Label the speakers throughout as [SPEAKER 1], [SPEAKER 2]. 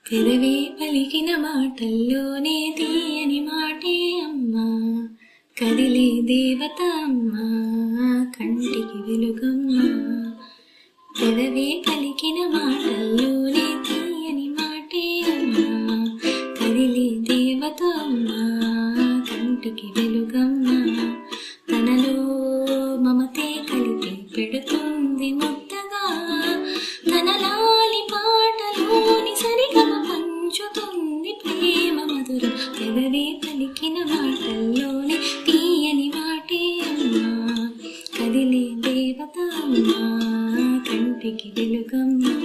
[SPEAKER 1] పెదవే పలికిన మాటల్లోనే తీయని మాటే అమ్మా, కదిలే దేవత అమ్మా, కంటికి వెలుగమ్మా. పెదవే పలికిన మాటల్లోనే తీయని మాటే అమ్మా, కదిలే దేవత అమ్మా, కంటికి వెలుగమ్మా. తనలో మమతే కలిపి పెడుతుంది ముద్దగా, తన లాలి పాటలోని సరిగమ పంచుతుంది ప్రేమ మధురం. పెదవే పలికిన మాటల్లోనే తీయని మాటే అమ్మా, కదిలే దేవత అమ్మా, కంటికి వెలుగమ్మా.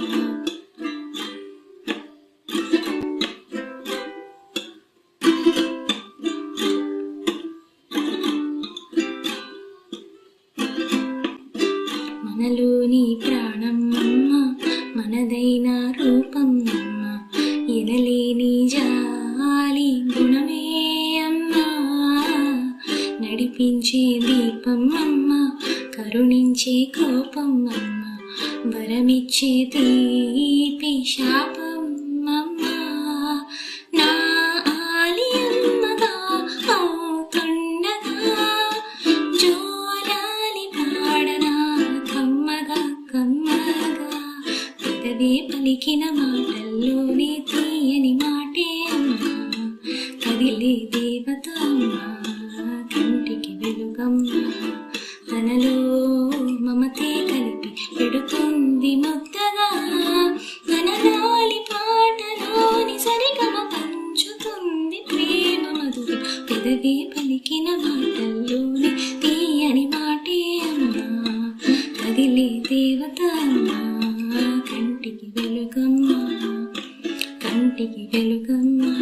[SPEAKER 1] మనలోని ప్రాణం అమ్మ, మనదైన రూపం అమ్మ, ఎనలేని జాలి గుణమే అమ్మా. నడిపించే దీపం అమ్మ, కరుణించే కోపం అమ్మ, వరమిచ్చే తీపి శాపం అమ్మా. నా ఆలి అమ్మగా అవుతుండగా జోలాలి పాడనా కమ్మగా కమ్మగా. పెదవే పలికిన మాటల్లోనే తీయని మాటే అమ్మా, కదిలే దేవత అమ్మా, కంటికి వెలుగమ్మా. తనలో మమతే కలిపి పెడుతుంది ముద్దగా, తన లాలి పాటలోని సరిగమ పంచుతుంది ప్రేమ మధురం. పెదవే పలికిన మాటల్లోని తీయని మాటే అమ్మా, కదిలే దేవత అమ్మా, కంటికి వెలుగమ్మా, కంటికి వెలుగమ్మా.